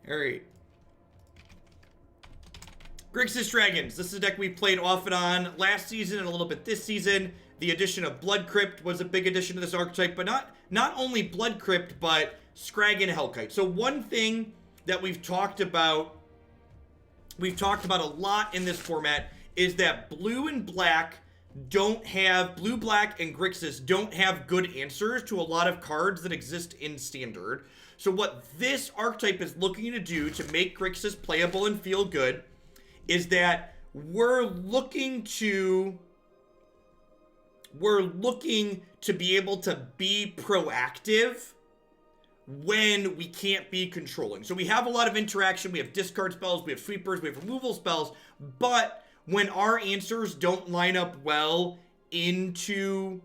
Alright. Grixis Dragons. This is a deck we played off and on last season and a little bit this season. The addition of Blood Crypt was a big addition to this archetype, but not only Blood Crypt, but Skarrgan Hellkite. So one thing that we've talked about a lot in this format is that blue, black, and Grixis don't have good answers to a lot of cards that exist in Standard. So what this archetype is looking to do to make Grixis playable and feel good is that we're looking to be able to be proactive when we can't be controlling. So we have a lot of interaction, we have discard spells, we have sweepers, we have removal spells, but when our answers don't line up well into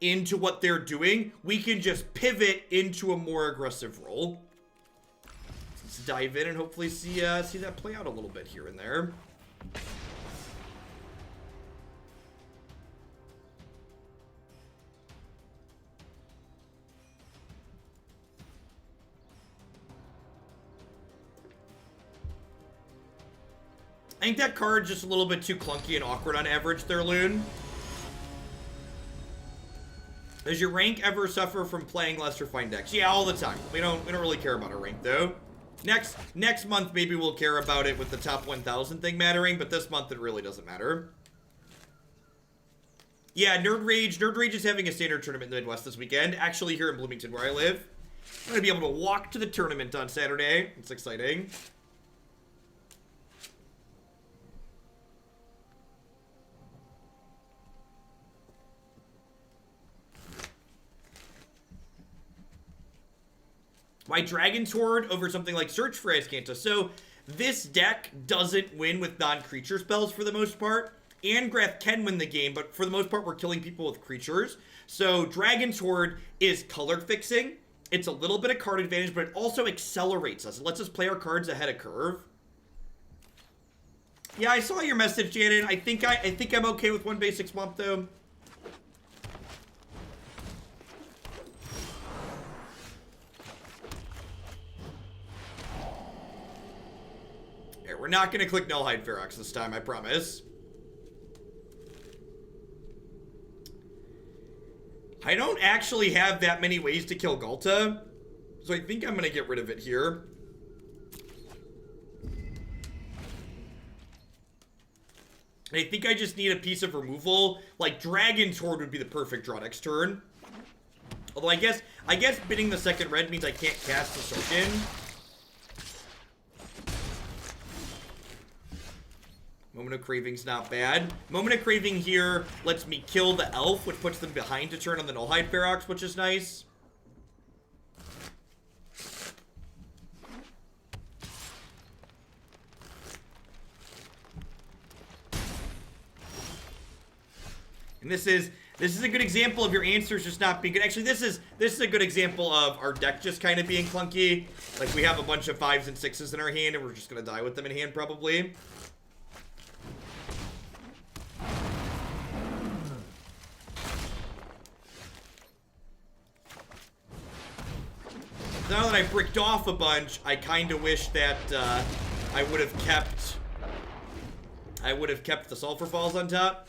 what they're doing, we can just pivot into a more aggressive role. Let's dive in and hopefully see that play out a little bit here and there. I think that card's just a little bit too clunky and awkward on average there, Loon. Does your rank ever suffer from playing less refined decks? Yeah, all the time. We don't really care about our rank though. Next month maybe we'll care about it with the top 1,000 thing mattering, but this month it really doesn't matter. Yeah, Nerd Rage is having a standard tournament in the Midwest this weekend. Actually here in Bloomington where I live. I'm gonna be able to walk to the tournament on Saturday. It's exciting. Why Dragon's Horde over something like Search for Azcanta? So this deck doesn't win with non-creature spells for the most part. Angrath can win the game, but for the most part we're killing people with creatures. So Dragon's Horde is color fixing. It's a little bit of card advantage, but it also accelerates us. It lets us play our cards ahead of curve. Yeah, I saw your message, Janet. I think I'm okay with one basic swamp though. We're not going to click Nullhide Ferox this time, I promise. I don't actually have that many ways to kill Ghalta, so I think I'm going to get rid of it here. I think I just need a piece of removal. Like, Dragon's Horde would be the perfect draw next turn. Although I guess bidding the second red means I can't cast the Sarkhan. Moment of Craving's not bad. Moment of Craving here lets me kill the elf, which puts them behind to turn on the Nullhide Ferox, which is nice. And this is a good example of your answers just not being good. Actually, this is a good example of our deck just kind of being clunky. Like, we have a bunch of 5s and 6s in our hand, and we're just going to die with them in hand, probably. Now that I bricked off a bunch, I kind of wish that I would have kept the Sulfur Falls on top.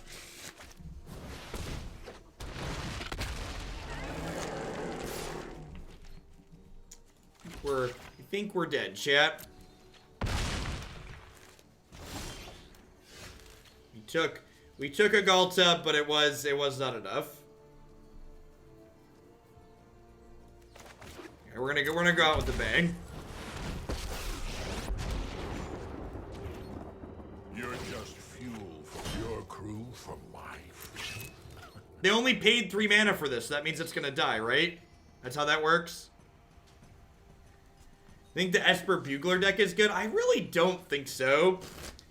I think we're dead, chat. We took a Ghalta, but it was not enough. We're gonna go out with a bang. You're just fuel for your crew for life. They only paid 3 mana for this, so that means it's gonna die, right? That's how that works. I think the Esper Bugler deck is good. I really don't think so.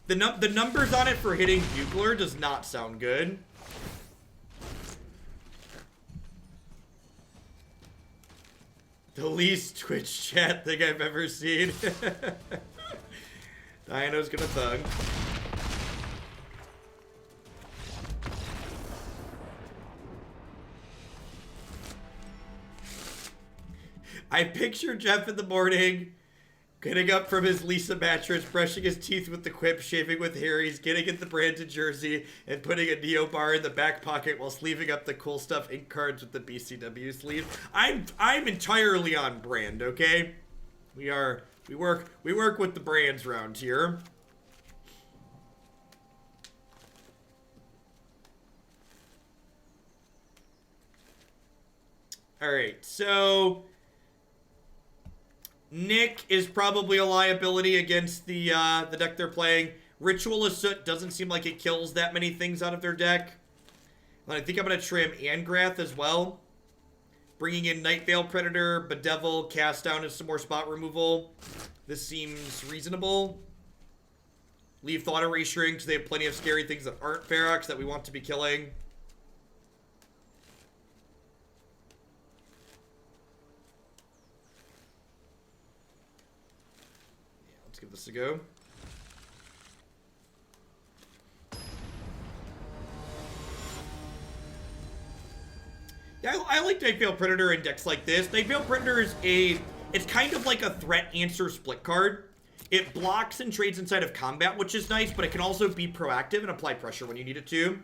The numbers on it for hitting Bugler does not sound good. The least Twitch chat thing I've ever seen. Dino's gonna thug. I picture Jeff in the morning Getting up from his Lisa mattress, brushing his teeth with the quip, shaving with Harry's, getting at the Brandon jersey, and putting a Neo bar in the back pocket while sleeving up the cool stuff ink cards with the BCW sleeve. I'm entirely on brand, okay? We work with the brands around here. Alright, so Nick is probably a liability against the deck they're playing. Ritual of Soot doesn't seem like it kills that many things out of their deck. And I think I'm going to trim Angrath as well. Bringing in Nightveil Predator, Bedevil, Cast Down as some more spot removal. This seems reasonable. Leave Thought Erasure because they have plenty of scary things that aren't Ferox that we want to be killing. Let's give this a go. Yeah, I like Nightveil Predator in decks like this. Nightveil Predator is it's kind of like a threat answer split card. It blocks and trades inside of combat, which is nice, but it can also be proactive and apply pressure when you need it to.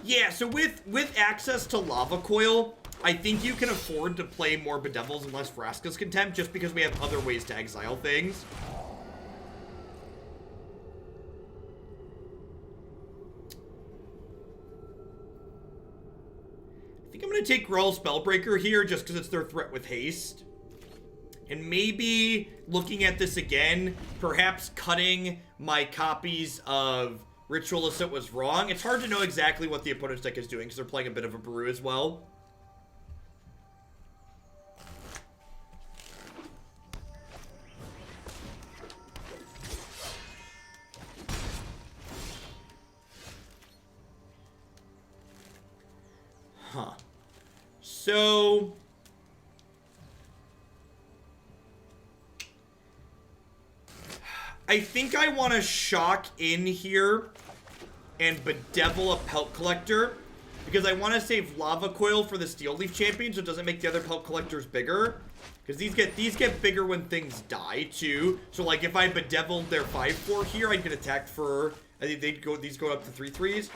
Yeah, so with access to Lava Coil, I think you can afford to play more Bedevils and less Vraska's Contempt just because we have other ways to exile things. I think I'm going to take Gruul Spellbreaker here just because it's their threat with haste. And maybe looking at this again, perhaps cutting my copies of Ritual of Soot was wrong. It's hard to know exactly what the opponent's deck is doing because they're playing a bit of a brew as well. Huh. So I think I want to shock in here and Bedevil a Pelt Collector because I want to save Lava Coil for the Steel Leaf Champion so it doesn't make the other Pelt Collectors bigger. Because these get bigger when things die too. So like if I Bedeviled their 5/4 here, I'd get attacked for, I think these go up to 3/3s.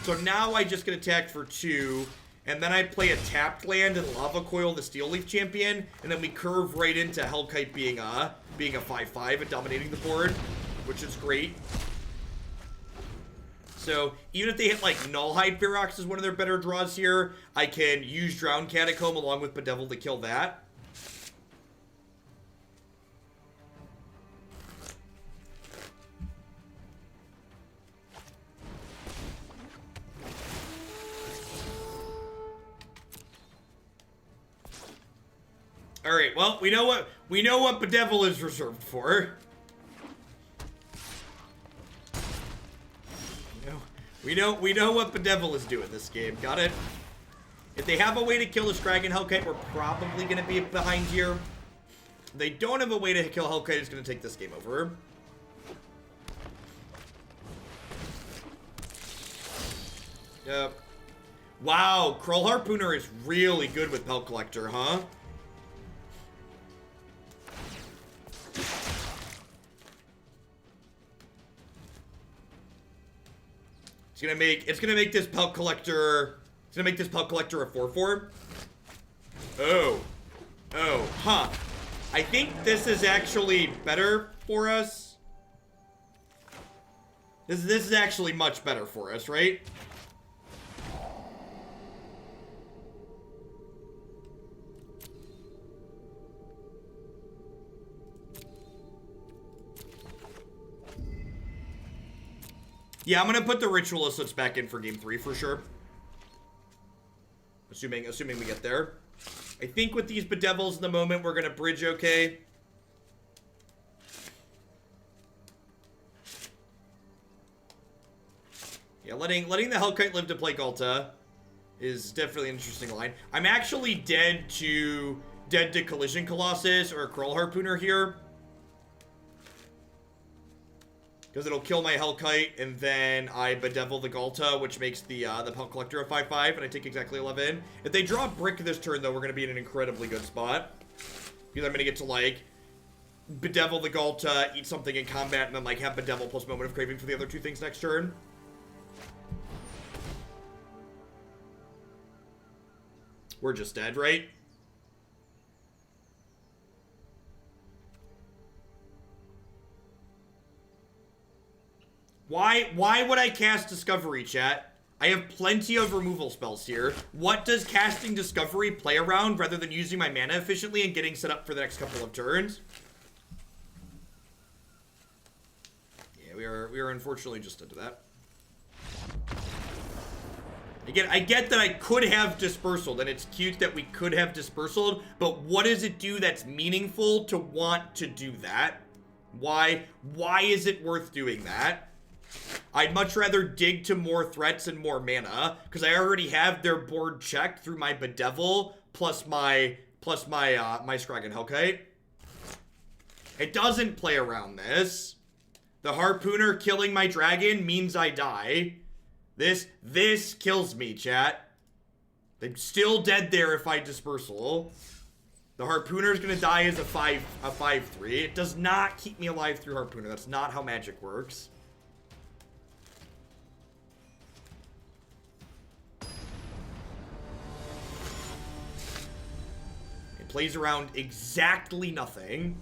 So now I just get attacked for 2. And then I play a tapped land and Lava Coil the Steel Leaf Champion, and then we curve right into Hellkite being a 5/5 and dominating the board, which is great. So even if they hit like Nullhide Ferox as one of their better draws here, I can use Drowned Catacomb along with Bedevil to kill that. All right, well, we know what Bedevil is reserved for. We know what Bedevil is doing this game. Got it? If they have a way to kill the Skarrgan Hellkite, we're probably going to be behind here. If they don't have a way to kill Hellkite, it's going to take this game over. Yep. Wow, Krull Harpooner is really good with Pelt Collector, huh? It's gonna make this Pelt Collector. It's gonna make this Pelt Collector a 4/4. Oh, huh. I think this is actually better for us. This is actually much better for us, right? Yeah, I'm gonna put the Ritual of Soot back in for game 3 for sure. Assuming we get there. I think with these Bedevils in the moment, we're gonna bridge okay. Yeah, letting the Hellkite live to play Galta is definitely an interesting line. I'm actually dead to Collision Colossus or Krull Harpooner here. Because it'll kill my Hellkite, and then I Bedevil the Galta, which makes the Pelt Collector a 5/5, and I take exactly 11. If they draw a Brick this turn, though, we're going to be in an incredibly good spot. Because I'm going to get to, like, Bedevil the Galta, eat something in combat, and then, like, have Bedevil plus Moment of Craving for the other two things next turn. We're just dead, right? Why would I cast Discovery, chat? I have plenty of removal spells here. What does casting Discovery play around rather than using my mana efficiently and getting set up for the next couple of turns? Yeah, we are unfortunately just into that. Again, I get that I could have Dispersal, and it's cute that we could have Dispersal, but what does it do that's meaningful to want to do that? Why is it worth doing that? I'd much rather dig to more threats and more mana, because I already have their board checked through my Bedevil plus my Skarrgan Hellkite. It doesn't play around this. The Harpooner killing my dragon means I die. This kills me, chat. I'm still dead there if I Dispersal. The Harpooner is gonna die as a 5/3. It does not keep me alive through Harpooner. That's not how magic works. Plays around exactly nothing.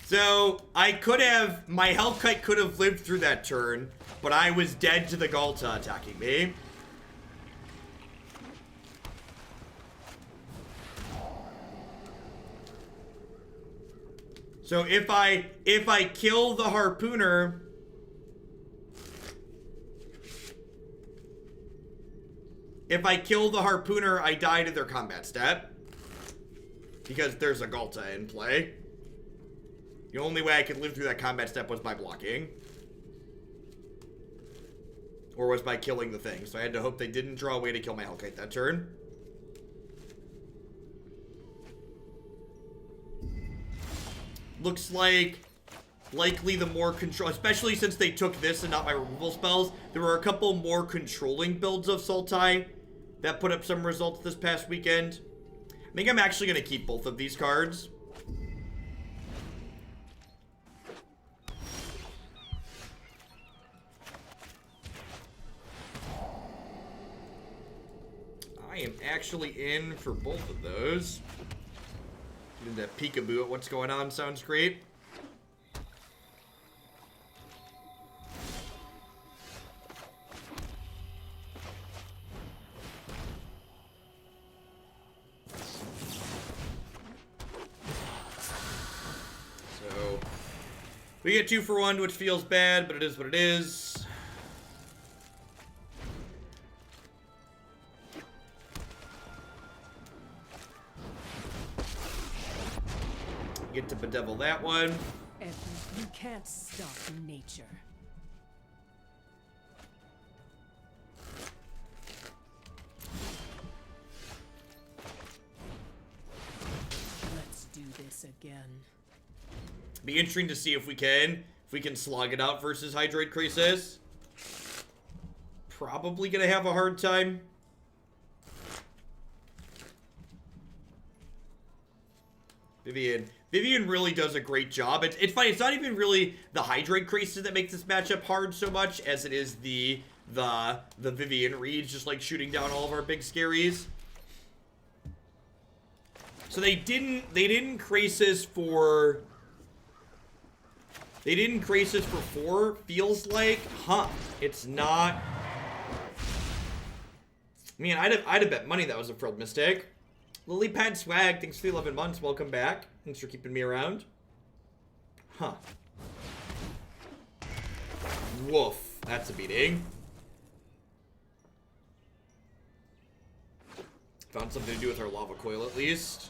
So, I could have, my Hellkite could have lived through that turn, but I was dead to the Galta attacking me. So if I kill the Harpooner, I die to their combat step. Because there's a Galta in play. The only way I could live through that combat step was by blocking. Or was by killing the thing. So I had to hope they didn't draw a way to kill my Hellkite that turn. Looks like likely the more control, especially since they took this and not my removal spells. There were a couple more controlling builds of Sultai that put up some results this past weekend. I think I'm actually going to keep both of these cards. I am actually in for both of those. Getting that peekaboo at what's going on sounds great. So, we get 2 for 1, which feels bad, but it is what it is. Get to Bedevil that one. You can't stop nature. Let's do this again. Be interesting to see if we can slog it out versus Hydroid Crisis. Probably gonna have a hard time. Vivian really does a great job. It's funny, it's not even really the Hydroid Crisis that makes this matchup hard so much as it is the Vivian reads just like shooting down all of our big scaries. So they didn't Crisis for 4, feels like. Huh. It's not. I mean, I'd have bet money that was a frilled mistake. Lilypad Swag, thanks for the 11 months. Welcome back. Thanks for keeping me around. Huh. Woof. That's a beating. Found something to do with our Lava Coil at least.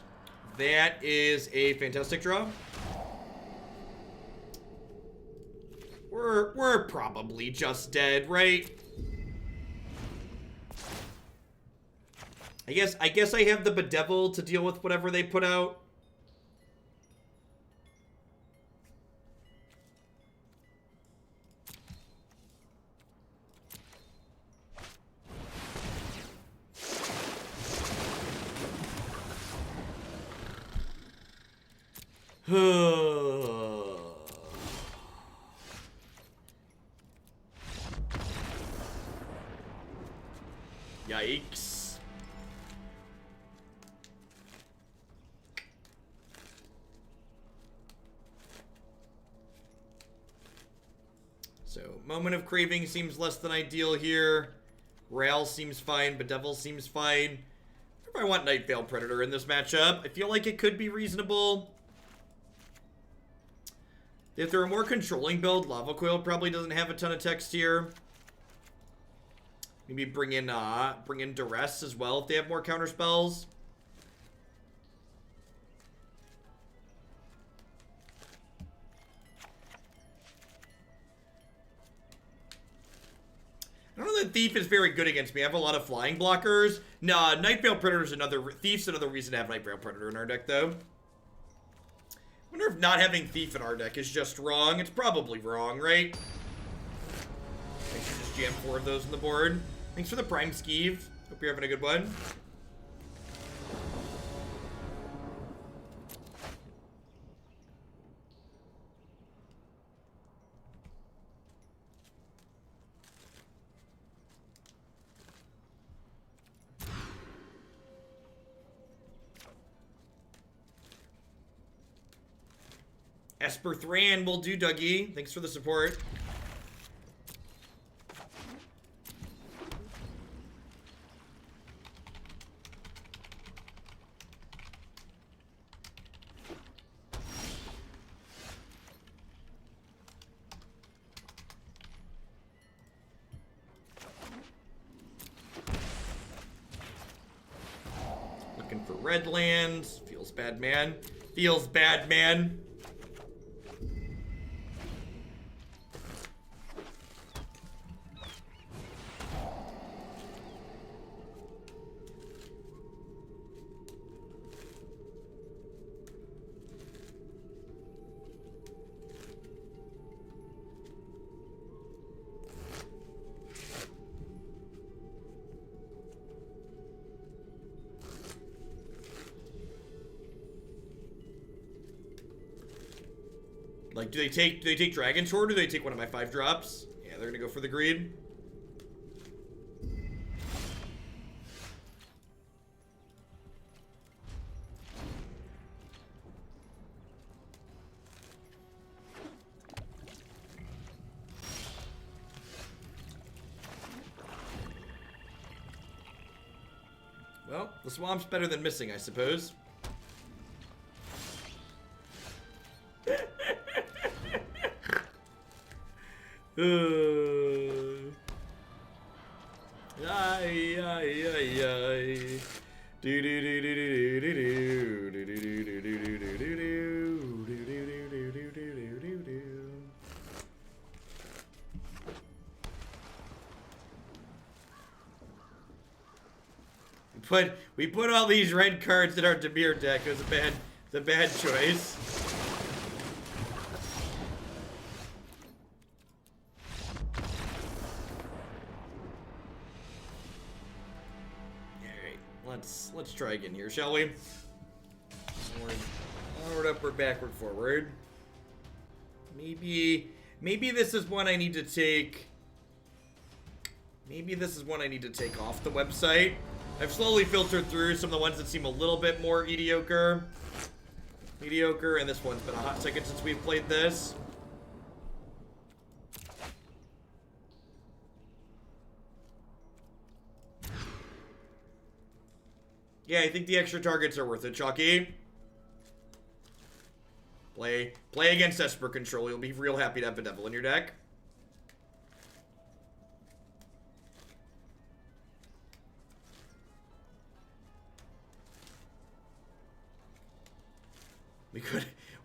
That is a fantastic draw. We're probably just dead, right? I guess I have the Bedevil to deal with whatever they put out. Yikes. So, Moment of Craving seems less than ideal here. Rail seems fine. Bedevil seems fine. If I want Nightveil Predator in this matchup, I feel like it could be reasonable. If they're a more controlling build, Lava Coil probably doesn't have a ton of text here. Maybe bring in Duress as well if they have more counter spells. I don't know that Thief is very good against me. I have a lot of flying blockers. Nah, Nightveil Predator is Thief's another reason to have Nightveil Predator in our deck, though. I wonder if not having Thief in our deck is just wrong. It's probably wrong, right? I should just jam 4 of those on the board. Thanks for the Prime Skeeve. Hope you're having a good one. Esper Thran will do, Dougie. Thanks for the support. Looking for red lands. Feels bad, man. Feels bad, man. Like, do they take Dragon Sword or do they take one of my 5 drops? Yeah, they're gonna go for the greed. Well, the swamp's better than missing, I suppose. Ay, ay, ay, ay. Do do do do do do do do do do do do do do do do do. We put all these red cards in our Dimir deck. It was a bad choice. Let's try again here, shall we? Onward, upward, backward, forward. Maybe this is one I need to take. Maybe this is one I need to take off the website. I've slowly filtered through some of the ones that seem a little bit more mediocre, and this one's been a hot second since we've played this. Yeah, I think the extra targets are worth it, Chalky. Play against Esper Control. You'll be real happy to have Bedevil in your deck.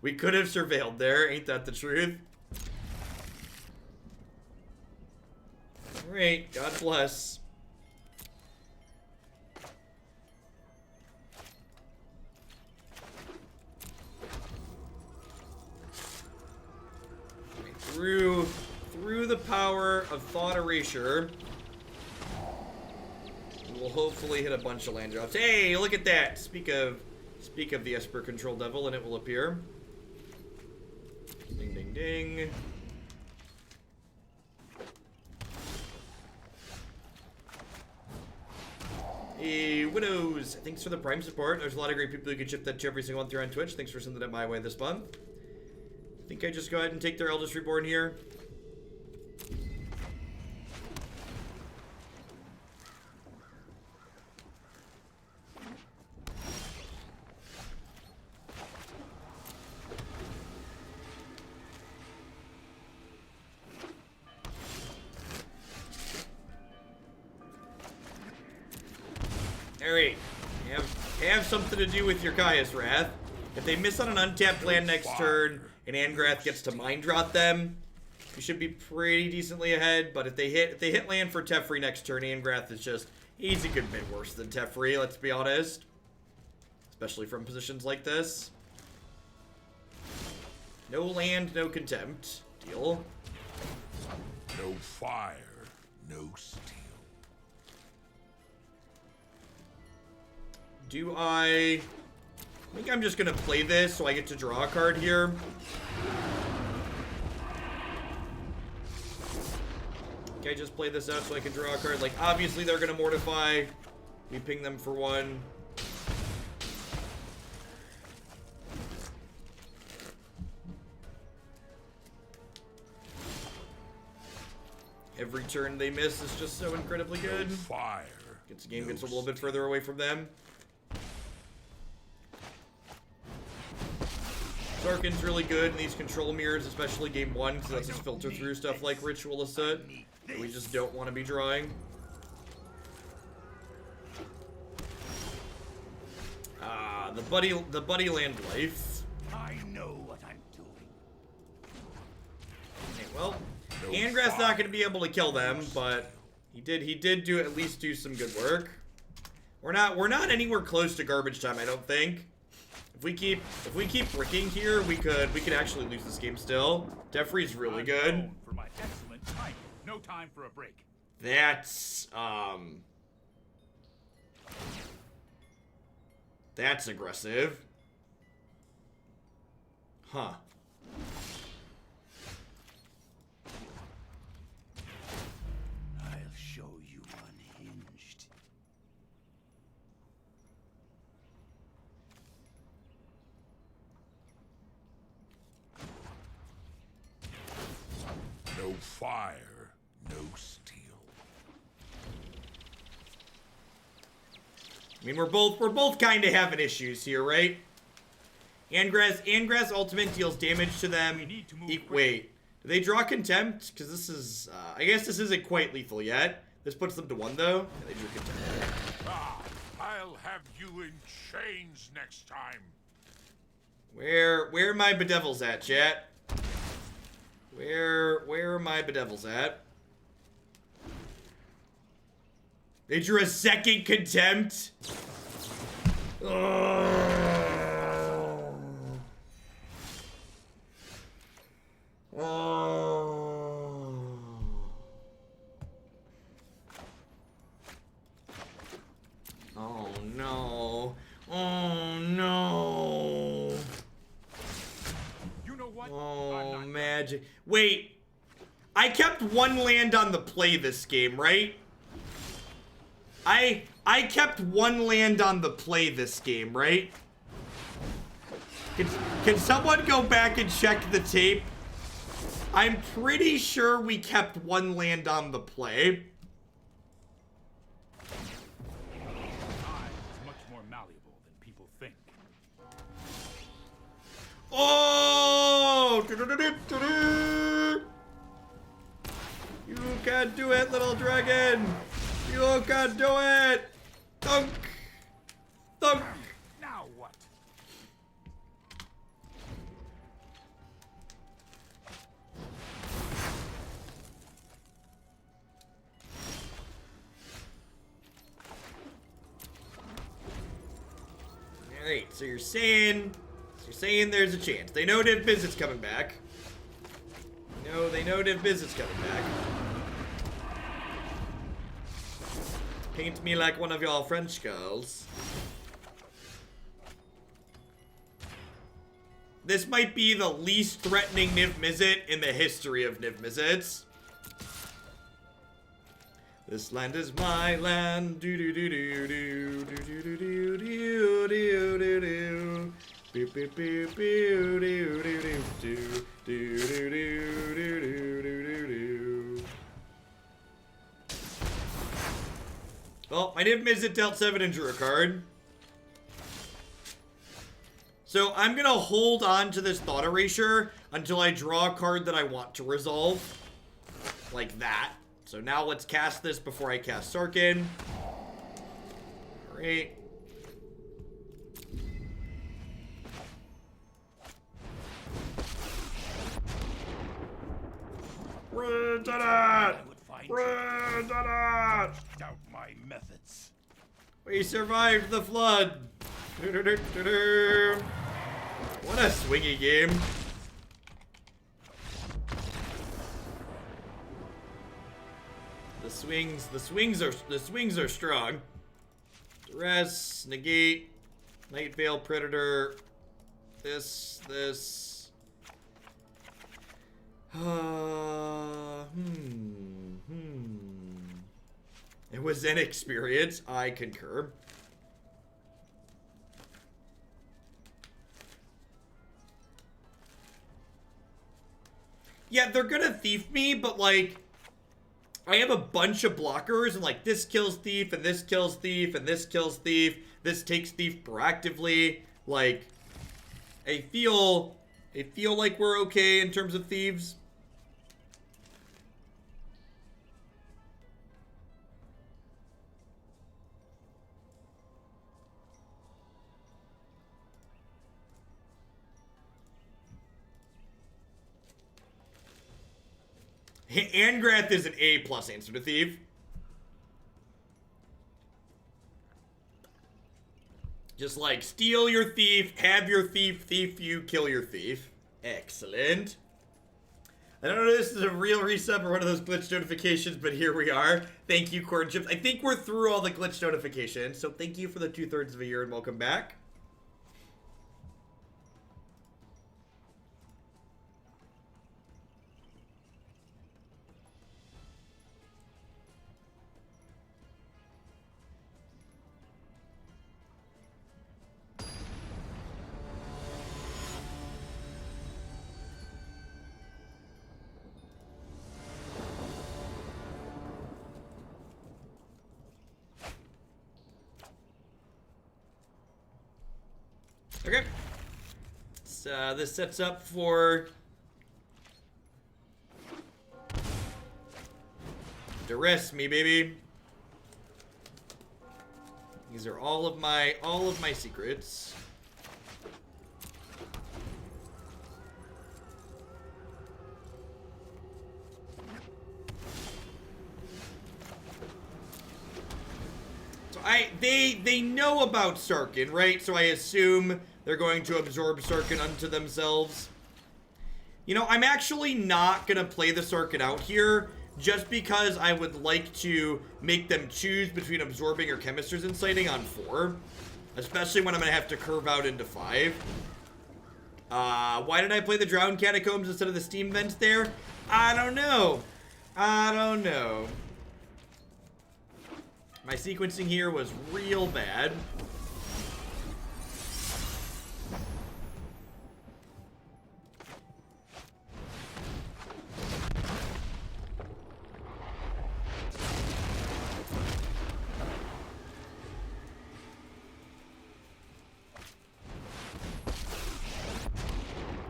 We could have surveilled there, ain't that the truth? Alright, God bless. through the power of Thought Erasure, we'll hopefully hit a bunch of land drops. Hey, look at that! Speak of the Esper Control Devil, and it will appear. Ding, ding, ding. Hey, Widows! Thanks for the Prime support. There's a lot of great people who can chip that to every single month here on Twitch. Thanks for sending it my way this month. I think I just go ahead and take their Eldest Reborn here. Alright, have something to do with your Caius Wrath. If they miss on an untapped land next turn, and Angrath gets to mind drop them, you should be pretty decently ahead. But if they hit land for Teferi next turn, Angrath is just, he's a good bit worse than Teferi, let's be honest. Especially from positions like this. No land, no contempt. Deal. No fire, no steel. I think I'm just gonna play this so I get to draw a card here. Okay, just play this out so I can draw a card. Like, obviously they're gonna mortify. We ping them for one. Every turn they miss is just so incredibly good. No fire. Gets the game gets a little bit further away from them. Sarkhan's really good in these control mirrors, especially game 1, because it lets us filter through stuff like Ritual of Soot that we just don't want to be drawing. The buddy land life. I know what I'm doing. Okay, well, Angrath's not going to be able to kill them, but he did do at least do some good work. We're not anywhere close to garbage time, I don't think. If we keep bricking here, we could actually lose this game still. Teferi's really good. known for my excellent timing. No time for a break. That's aggressive. Huh. I'll show you unhinged. No fire, no steel. I mean, we're both kind of having issues here, right? Angrath's ultimate deals damage to them. We need to move Wait, do they draw contempt? Because this is, I guess this isn't quite lethal yet. This puts them to 1 though. Yeah, they drew contempt. I'll have you in chains next time. Where are my Bedevils at, chat? Where are my Bedevils at? They drew a second contempt. Oh. Oh. Oh no. Oh no. You know what? Oh, magic. Wait. I kept 1 land on the play this game, right? I kept 1 land on the play this game, right? Can someone go back and check the tape? I'm pretty sure we kept 1 land on the play. Time is much more malleable than people think. Oh! You can do it, little dragon! You can do it! Thunk! Thunk! Now what? Alright, so you're saying there's a chance. They know Niv-Mizzet's coming back. They know Niv-Mizzet's coming back. Paint me like one of y'all French girls. This might be the least threatening Niv-Mizzet in the history of Niv-Mizzets. This land is my land. Do do do do do do do do do do do do do. Beep beep beep do do do do do do do do do do do. Well, my Niv-Mizzet dealt 7 and drew a card. So I'm gonna hold on to this Thought Erasure until I draw a card that I want to resolve. Like that. So now let's cast this before I cast Sarkhan. Alright. We did it! We did it! Doubt my methods. We survived the flood! What a swingy game. The swings are strong. Duress, Negate, Nightveil Predator. This. It was an experience, I concur. Yeah, they're gonna thief me, but like, I have a bunch of blockers, and like, this kills thief, and this kills thief, and this kills thief. This takes thief proactively. Like, I feel like we're okay in terms of thieves. Angrath is an A+ answer to thief. Just like, steal your thief, have your thief thief you, kill your thief. Excellent. I don't know if this is a real resub or one of those glitch notifications, but here we are. Thank you, Corn Chips. I think we're through all the glitch notifications, so thank you for the 2/3 of a year and welcome back. Okay. So this sets up for Duress me, baby. These are all of my secrets. So they know about Sarkhan, right? So I assume they're going to absorb Sarkhan unto themselves. You know, I'm actually not going to play the Sarkhan out here, just because I would like to make them choose between absorbing or Chemist's Inciting on 4. Especially when I'm going to have to curve out into 5. Why did I play the Drowned Catacombs instead of the Steam Vents there? I don't know. My sequencing here was real bad.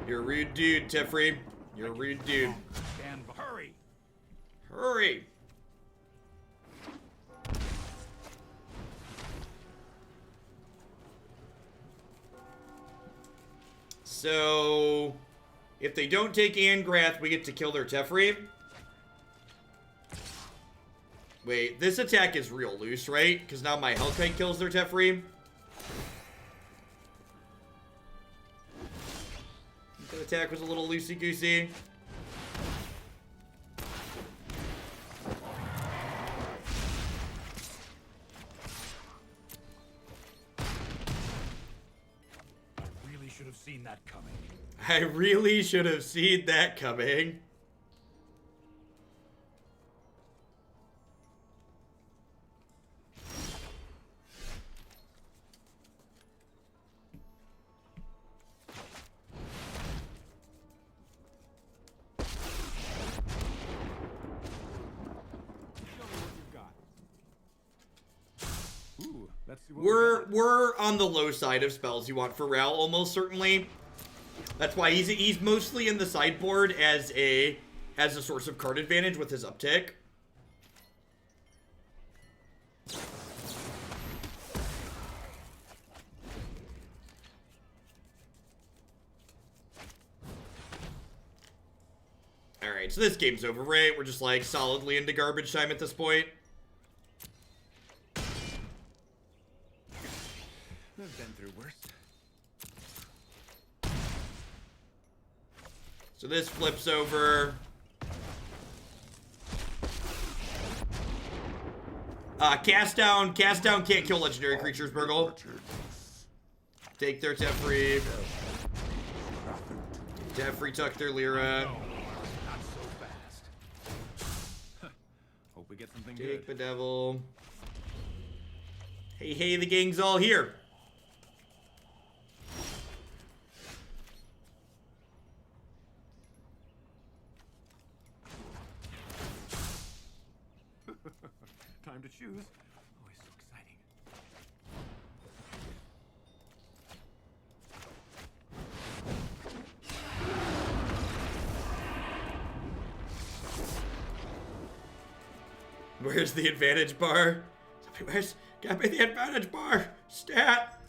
You're a rude dude, Tefri. You're a rude dude. Stand by. Hurry! Hurry! So, if they don't take Angrath, we get to kill their Tefri. Wait, this attack is real loose, right? Because now my Hellkite kills their Tefri. That attack was a little loosey-goosey. should have seen that coming. I really should have seen that coming. Let's see what we got. We're on the low side of spells you want for Ral, almost certainly. That's why he's mostly in the sideboard as a source of card advantage with his uptick. Alright, so this game's over, right? We're just like solidly into garbage time at this point. I've been through worse. So this flips over. Cast down can't kill legendary creatures, Burgle. Take their Teferi. Teferi tuck their Lyra. No, not so fast. Hope we get something Take good. Bedevil. Hey, the gang's all here. Time to choose. Always so exciting. Where's the advantage bar? Get me the advantage bar. Stat.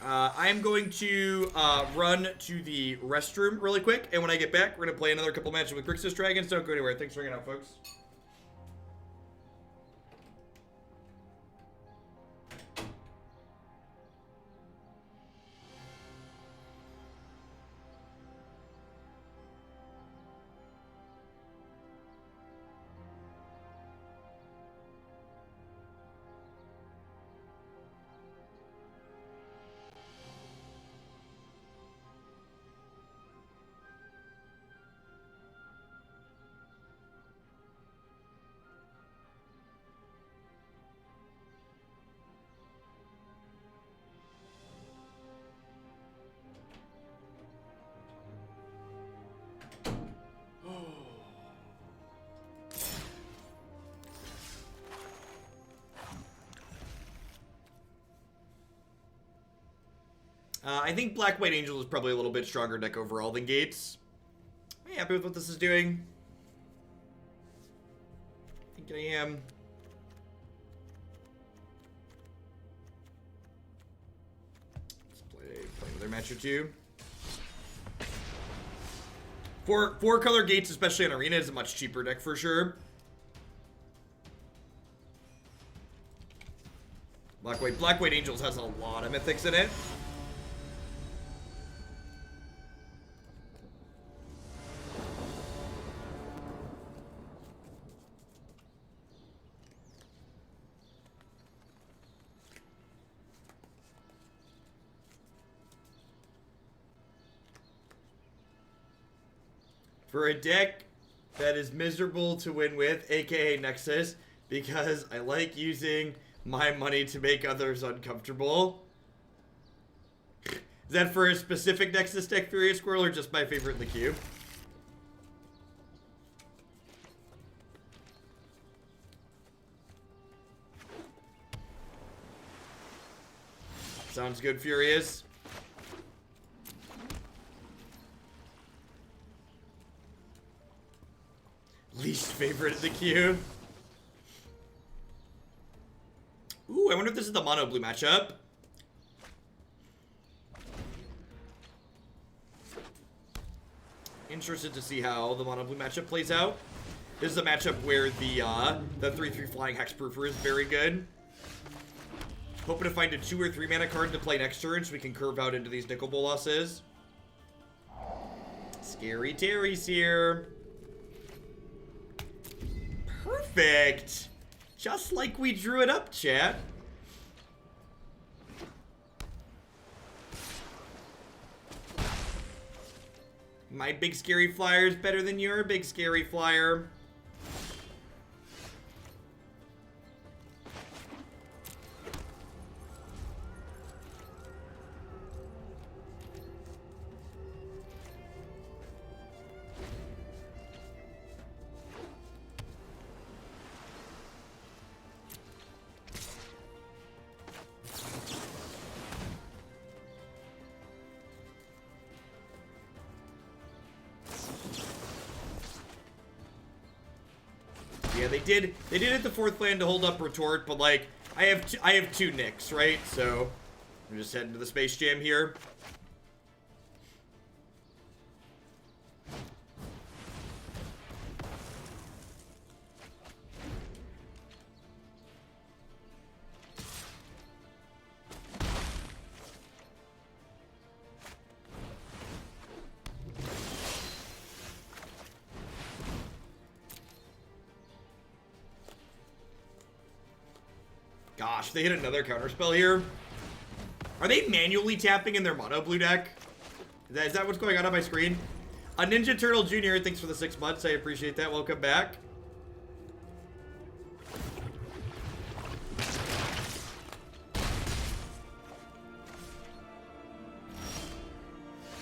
I'm going to run to the restroom really quick, and when I get back, we're gonna play another couple matches with Grixis Dragons. Don't go anywhere. Thanks for hanging out, folks. I think Black White Angel is probably a little bit stronger deck overall than Gates. I'm happy with what this is doing. I think I am. Let's play another match or two. Four color Gates, especially on Arena, is a much cheaper deck for sure. Black White Angels has a lot of mythics in it. For a deck that is miserable to win with, aka Nexus, because I like using my money to make others uncomfortable. Is that for a specific Nexus deck, Furious Squirrel, or just my favorite in the queue? Sounds good, Furious. Least favorite in the queue. Ooh, I wonder if this is the mono blue matchup. Interested to see how the mono blue matchup plays out. This is a matchup where the 3/3 flying hexproofer is very good. Hoping to find a 2 or 3 mana card to play next turn so we can curve out into these Nicol Bolases. Scary Terry's here. Perfect. Just like we drew it up, chat. My big scary flyer is better than your big scary flyer. Yeah, they did hit the 4th land to hold up retort, but like I have 2 nicks, right? So I'm just heading to the Space Jam here. Gosh, they hit another counterspell here. Are they manually tapping in their mono blue deck? Is that what's going on my screen? A Ninja Turtle Jr., thanks for the 6 months. I appreciate that. Welcome back.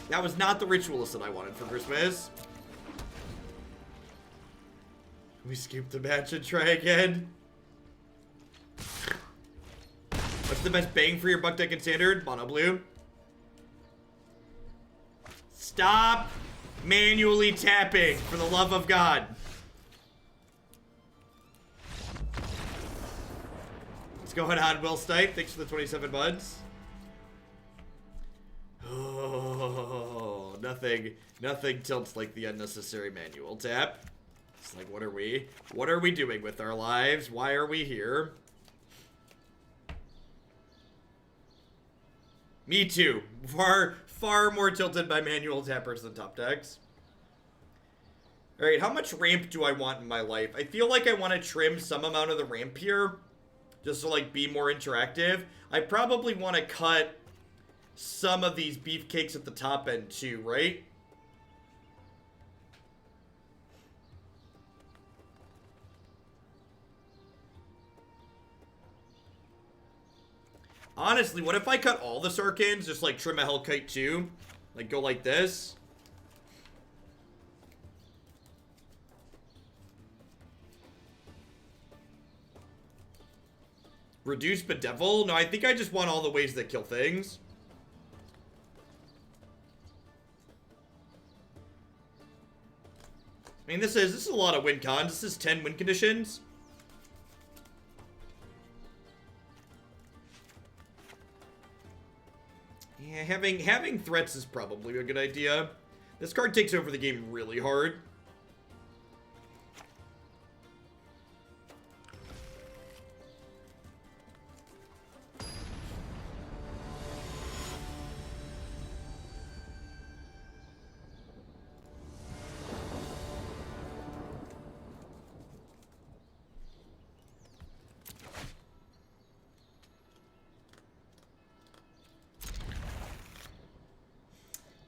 That was not the ritualist that I wanted for Christmas. We skip the match and try again. What's the best bang for your buck deck in standard? Mono blue. Stop manually tapping, for the love of God. What's going on, Will Stipe? Thanks for the 27 months. Oh, nothing tilts like the unnecessary manual tap. It's like, what are we doing with our lives? Why are we here? Me too. Far more tilted by manual tappers than top decks. Alright, how much ramp do I want in my life? I feel like I want to trim some amount of the ramp here. Just to, like, be more interactive. I probably want to cut some of these beefcakes at the top end too, right? Honestly, what if I cut all the Sarkhans, just like trim a Hellkite too? Like go like this? Reduce Bedevil? No, I think I just want all the ways that kill things. I mean, this is a lot of win cons. This is 10 win conditions. Yeah, having threats is probably a good idea. This card takes over the game really hard.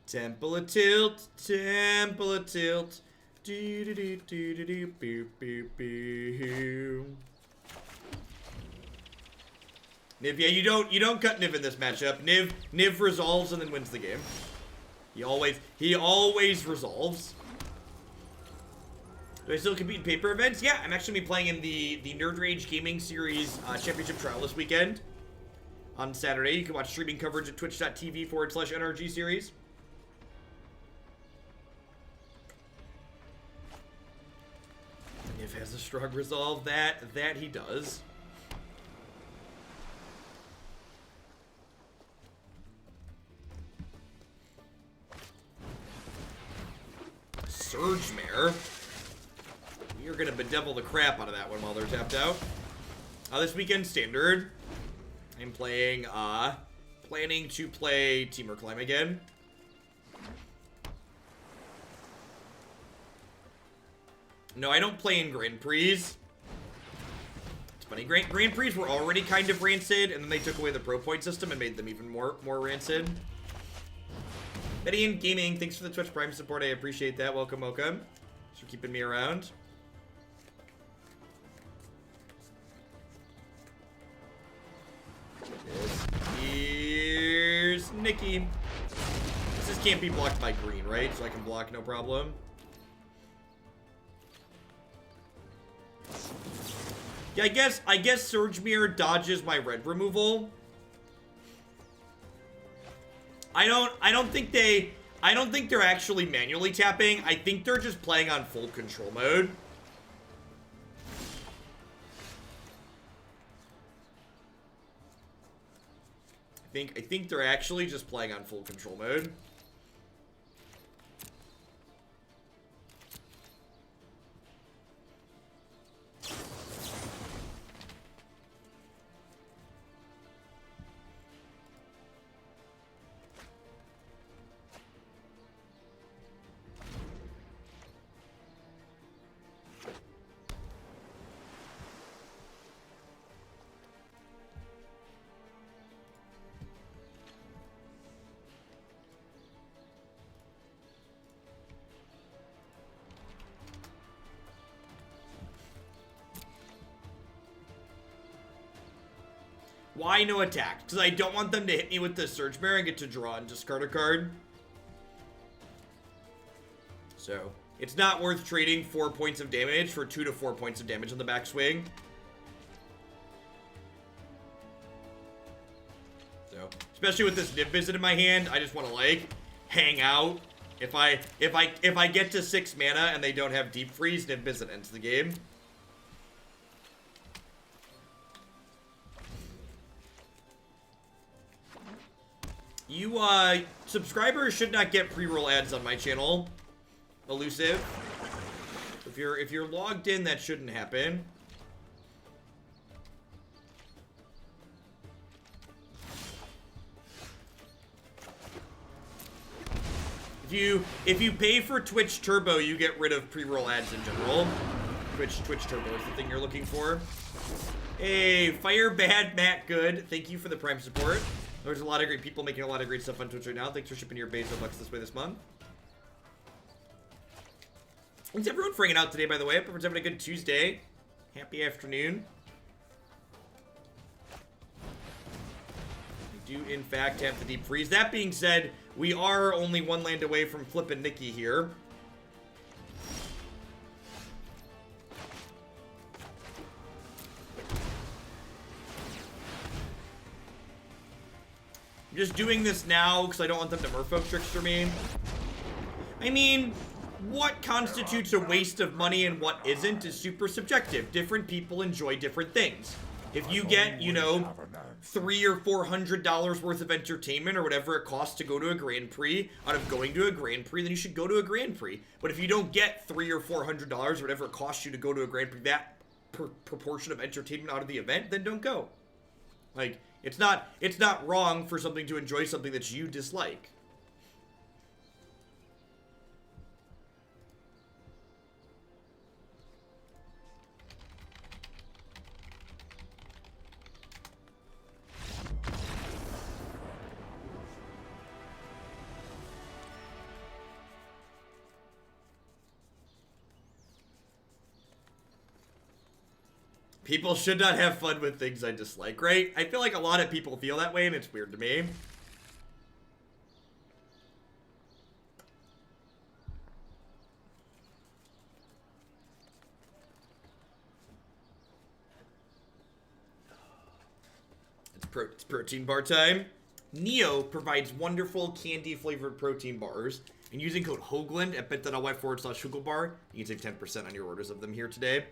Temple of Tilt, Temple of Tilt. Do do do do do do boo boo boo. Niv, yeah, you don't cut Niv in this matchup. Niv resolves and then wins the game. He always resolves. Do I still compete in paper events? Yeah, I'm actually playing in the Nerd Rage Gaming Series Championship Trial this weekend. On Saturday, you can watch streaming coverage at twitch.tv/NRG series. Niv has a strong resolve. That he does. Surge Mare. You're gonna bedevil the crap out of that one while they're tapped out. This weekend standard. I'm playing planning to play Team or Climb again. No, I don't play in Grand Prix. It's funny, Grand Prix were already kind of rancid, and then they took away the pro point system and made them even more rancid. Betty Gaming, thanks for the Twitch Prime support. I appreciate that. Welcome, welcome. Thanks for keeping me around. Here's Nikki. This can't be blocked by green, right? So I can block, no problem. Yeah, I guess Surge Mirror dodges my red removal. I don't think they're actually manually tapping. I think they're just playing on full control mode. I think they're actually just playing on full control mode. Why no attack? Because I don't want them to hit me with the Surge Mirror and get to draw and discard a card. So, it's not worth trading 4 points of damage for 2 to 4 points of damage on the backswing. So, especially with this Niv-Mizzet in my hand, I just want to, like, hang out. If I get to 6 mana and they don't have Deep Freeze, Niv-Mizzet ends the game. You, subscribers should not get pre-roll ads on my channel. Elusive. If you're logged in, that shouldn't happen. If you pay for Twitch Turbo, you get rid of pre-roll ads in general. Twitch Turbo is the thing you're looking for. Hey, Fire Bad Matt Good. Thank you for the Prime support. There's a lot of great people making a lot of great stuff on Twitch right now. Thanks for shipping your base bucks this way this month. Thanks everyone for hanging out today, by the way. Hope everyone's having a good Tuesday. Happy afternoon. We do, in fact, have the Deep Freeze. That being said, we are only one land away from flipping Nikki here. I'm just doing this now because I don't want them to Merfolk Trickster me. I mean, what constitutes a waste of money and what isn't is super subjective. Different people enjoy different things. If you get, you know, $300 or $400 worth of entertainment or whatever it costs to go to a Grand Prix out of going to a Grand Prix, then you should go to a Grand Prix. But if you don't get $300 or $400 or whatever it costs you to go to a Grand Prix, that proportion of entertainment out of the event, then don't go. Like, it's not wrong for something to enjoy something that you dislike. People should not have fun with things I dislike, right? I feel like a lot of people feel that way, and it's weird to me. It's protein bar time. Neo provides wonderful candy-flavored protein bars. And using code HOGLAND at bit.ly/HugelBar, you can save 10% on your orders of them here today.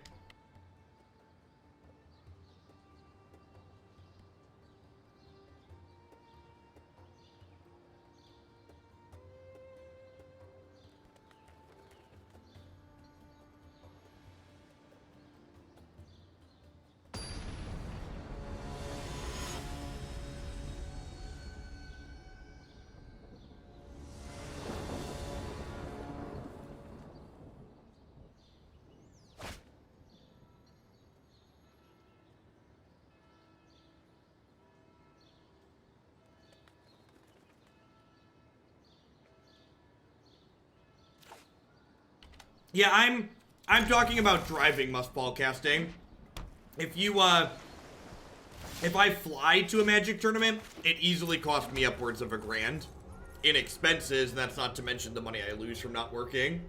Yeah, I'm talking about driving Muspall casting. If you, if I fly to a Magic tournament, it easily costs me upwards of $1,000 in expenses, and that's not to mention the money I lose from not working.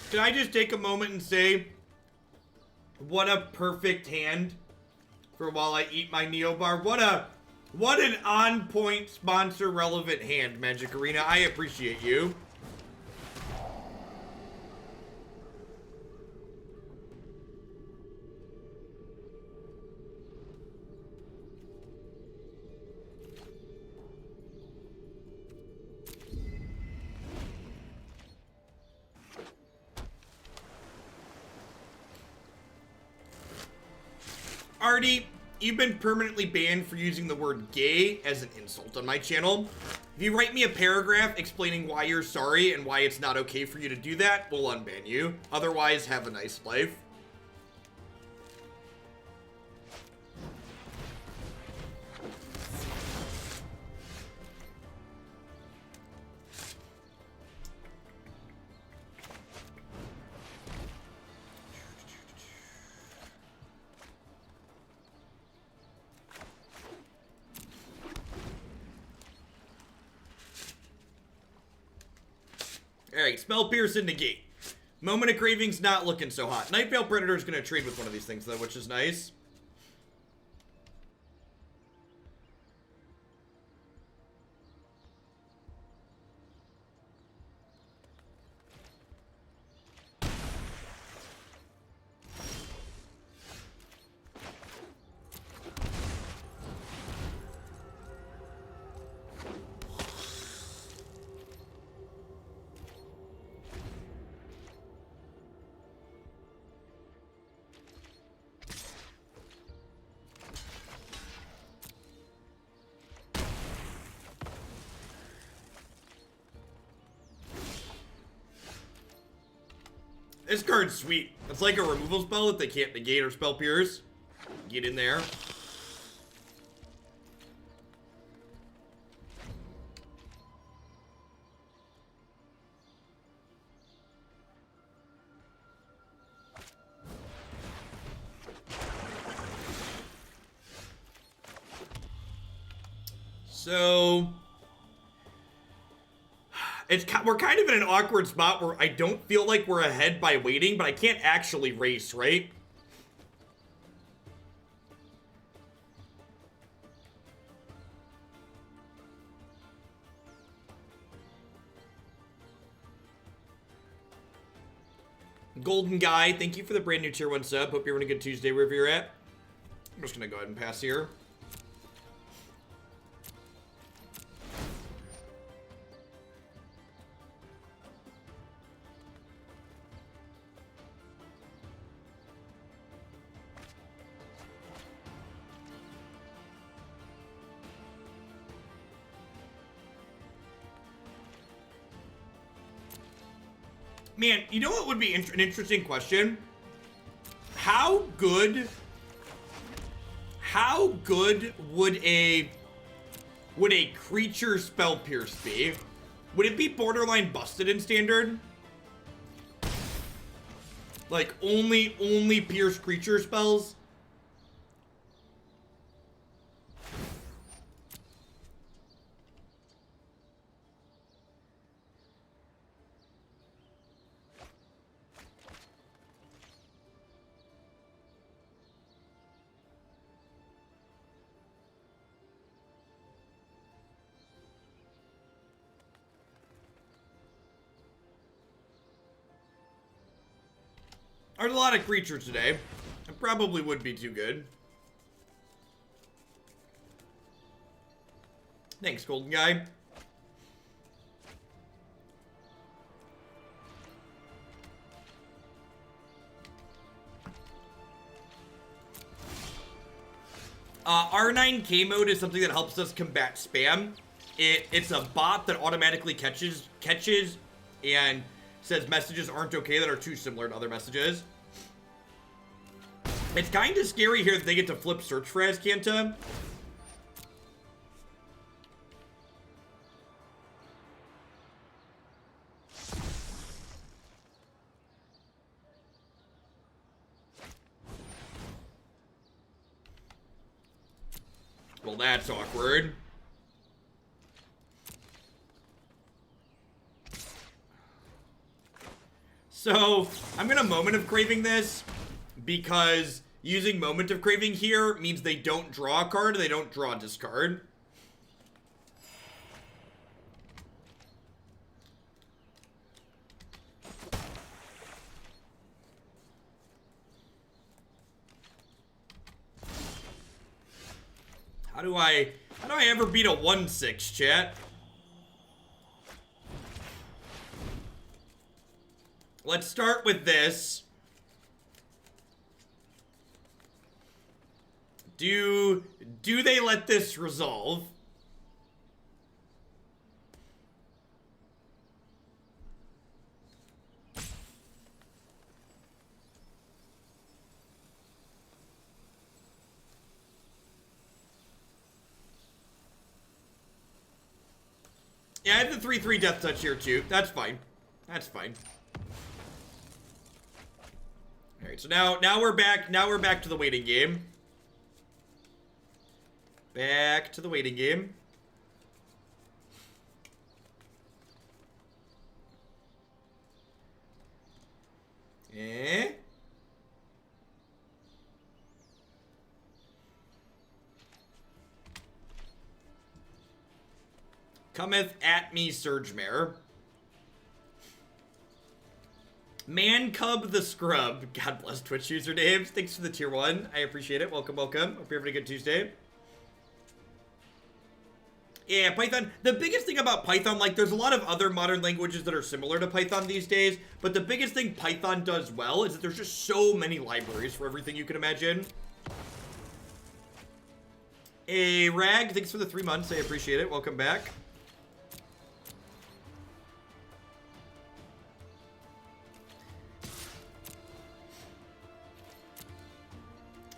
Can I just take a moment and say, what a perfect hand for while I eat my Neobar. What an on-point sponsor-relevant hand, Magic Arena. I appreciate you. Artie, you've been permanently banned for using the word gay as an insult on my channel. If you write me a paragraph explaining why you're sorry and why it's not okay for you to do that, we'll unban you. Otherwise, have a nice life. Alright, Spell Pierce and Negate. Moment of Craving's not looking so hot. Nightveil Predator is going to trade with one of these things, though, which is nice. This card's sweet. It's like a removal spell that they can't negate or spell pierce. Get in there. So we're kind of in an awkward spot where I don't feel like we're ahead by waiting, but I can't actually race, right? Golden Guy, thank you for the brand new tier 1 sub. Hope you're having a good Tuesday wherever you're at. I'm just gonna go ahead and pass here. Man, you know what would be an interesting question? How good would a creature spell pierce be? Would it be borderline busted in standard? Like only pierce creature spells? There's a lot of creatures today. It probably would be too good. Thanks, Golden Guy. R9K mode is something that helps us combat spam. It's a bot that automatically catches and says messages aren't okay that are too similar to other messages. It's kind of scary here that they get to flip search for Azcanta. Well, that's awkward. So, I'm gonna Moment of Craving this, because using Moment of Craving here means they don't draw a card, they don't draw a discard. How do I ever beat a 1/6, chat? Let's start with this. Do they let this resolve? Yeah, I have the 3/3 Death Touch here too. That's fine. That's fine. All right, so now we're back. Now we're back to the waiting game. Back to the waiting game. Eh? Cometh at me, Surgemare. Man Cub the Scrub. God bless Twitch usernames. Thanks for the tier 1. I appreciate it. Welcome, welcome. Hope you're having a good Tuesday. Yeah, Python. The biggest thing about Python, like, there's a lot of other modern languages that are similar to Python these days, but the biggest thing Python does well is that there's just so many libraries for everything you can imagine. Hey, Rag, thanks for the 3 months. I appreciate it. Welcome back.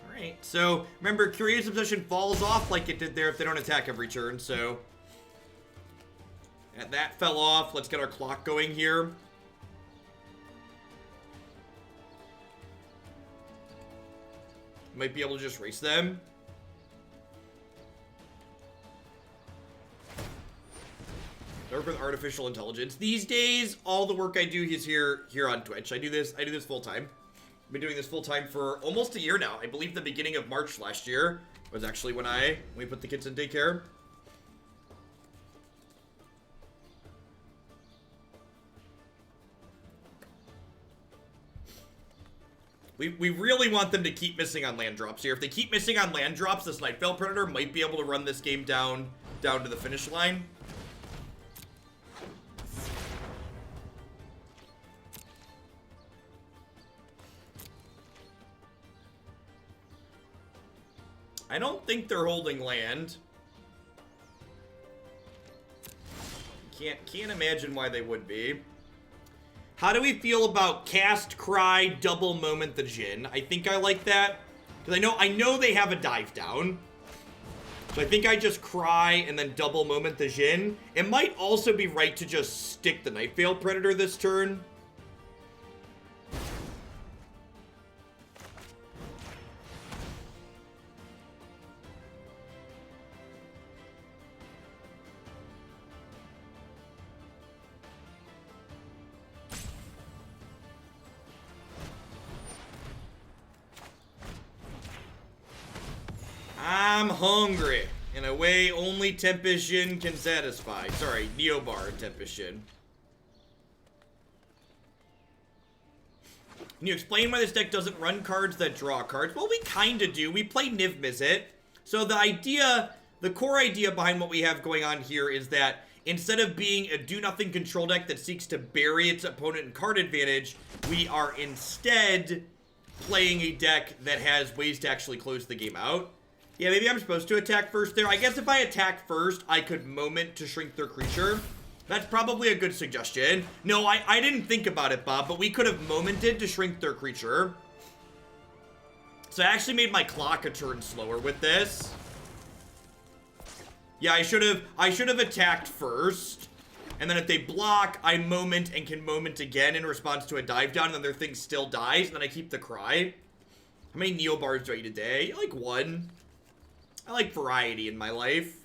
Alright, so remember, Curious Obsession falls off like it did there if they don't attack every turn, so. And that fell off. Let's get our clock going here. Might be able to just race them. Work with artificial intelligence. These days, all the work I do is here on Twitch. I do this full time. I've been doing this full time for almost a year now. I believe the beginning of March last year was actually when we put the kids in daycare. We really want them to keep missing on land drops here. If they keep missing on land drops, this Nightveil Predator might be able to run this game down to the finish line. I don't think they're holding land. Can't imagine why they would be. How do we feel about Cast, Cry, Double Moment the Djinn? I think I like that. Because I know they have a dive down. So I think I just Cry and then Double Moment the Djinn. It might also be right to just stick the Nightveil Predator this turn. I'm hungry in a way only Tempest Djinn can satisfy. Sorry, Neobar and Tempest Djinn. Can you explain why this deck doesn't run cards that draw cards? Well, we kind of do. We play Niv-Mizzet. So the core idea behind what we have going on here is that instead of being a do-nothing control deck that seeks to bury its opponent in card advantage, we are instead playing a deck that has ways to actually close the game out. Yeah, maybe I'm supposed to attack first there. I guess if I attack first, I could moment to shrink their creature. That's probably a good suggestion. No, I didn't think about it, Bob, but we could have momented to shrink their creature. So I actually made my clock a turn slower with this. Yeah, I should have attacked first. And then if they block, I moment and can moment again in response to a dive down, and then their thing still dies, and then I keep the cry. How many Neo bars do I eat a day? Like 1. I like variety in my life.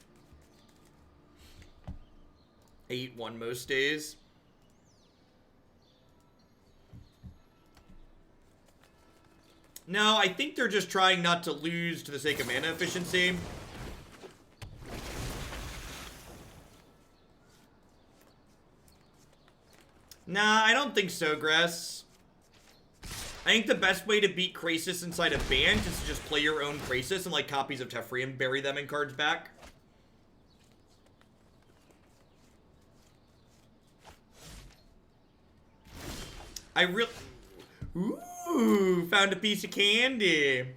I eat 1 most days. No, I think they're just trying not to lose to the sake of mana efficiency. Nah, I don't think so, Gress. I think the best way to beat Grixis inside a band is to just play your own Grixis and like copies of Teferi and bury them in cards back. Ooh, found a piece of candy.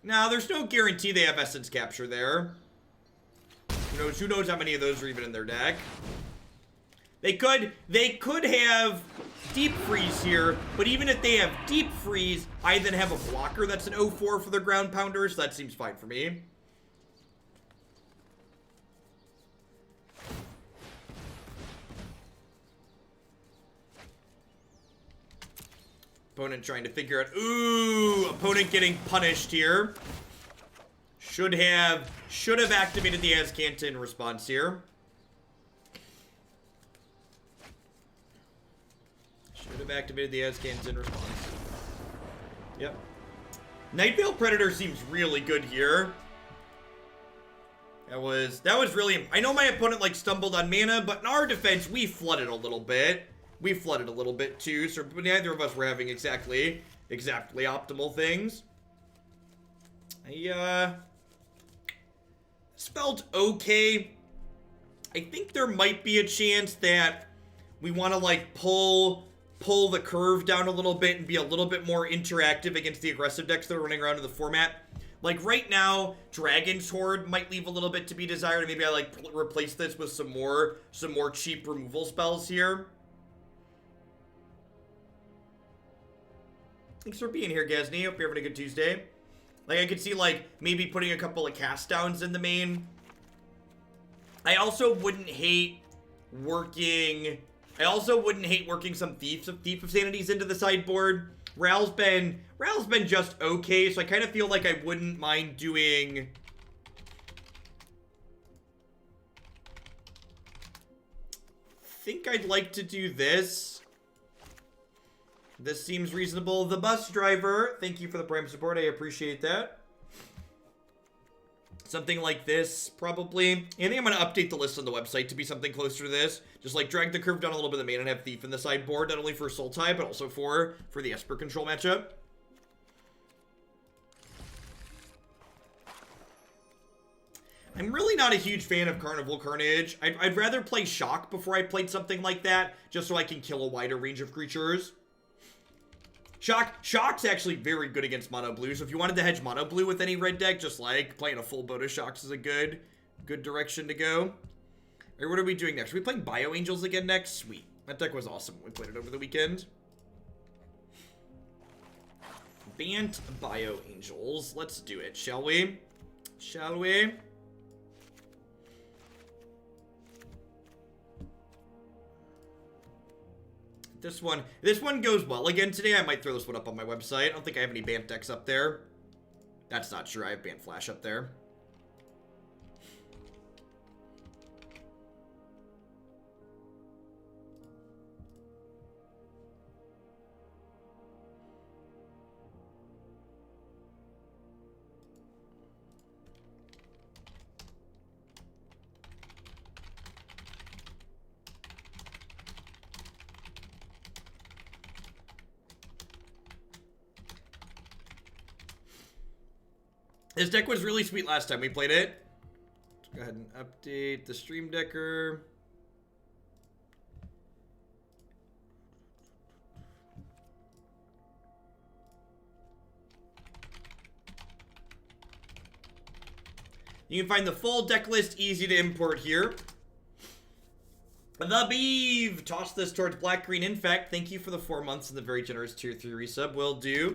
Now, there's no guarantee they have Essence Capture there. Who knows how many of those are even in their deck. They could have Deep Freeze here, but even if they have Deep Freeze, I then have a blocker that's an 0-4 for their Ground Pounder, so that seems fine for me. Opponent trying to figure out, ooh, opponent getting punished here. Should have activated the Azcanta in response here. Should have activated the Azcanta in response. Yep. Nightveil Predator seems really good here. That was really, I know my opponent like stumbled on mana, but in our defense, we flooded a little bit. We flooded a little bit too, so neither of us were having exactly optimal things. This felt okay. I think there might be a chance that we want to like pull the curve down a little bit and be a little bit more interactive against the aggressive decks that are running around in the format. Like right now, Dragon's Horde might leave a little bit to be desired. Maybe I like replace this with some more cheap removal spells here. Thanks for being here, Gazni. Hope you're having a good Tuesday. Like, I could see, like, maybe putting a couple of cast downs in the main. I also wouldn't hate working some Thief of Sanities into the sideboard. Ral's been just okay, so I kind of feel like I wouldn't mind doing... I think I'd like to do this. This seems reasonable. The bus driver, thank you for the Prime support. I appreciate that. Something like this, probably. I think I'm going to update the list on the website to be something closer to this. Just like drag the curve down a little bit of the main and have Thief in the sideboard, not only for Sultai, but also for the Esper control matchup. I'm really not a huge fan of Carnival Carnage. I'd rather play Shock before I played something like that, just so I can kill a wider range of creatures. Shock's actually very good against mono blue, so if you wanted to hedge mono blue with any red deck, just like playing a full boat of Shocks is a good direction to go. Alright, what are we doing next? Are we playing Bio Angels again next? Sweet. That deck was awesome. We played it over the weekend. Bant Bio Angels. Let's do it, shall we? Shall we? This one goes well again today. I might throw this one up on my website. I don't think I have any Bant decks up there. That's not true. I have Bant Flash up there. This deck was really sweet last time we played it. Let's go ahead and update the Stream Decker. You can find the full deck list, easy to import here. The Beeve! Toss this towards Black Green Infect. Thank you for the 4 months and the very generous tier 3 resub. Will do.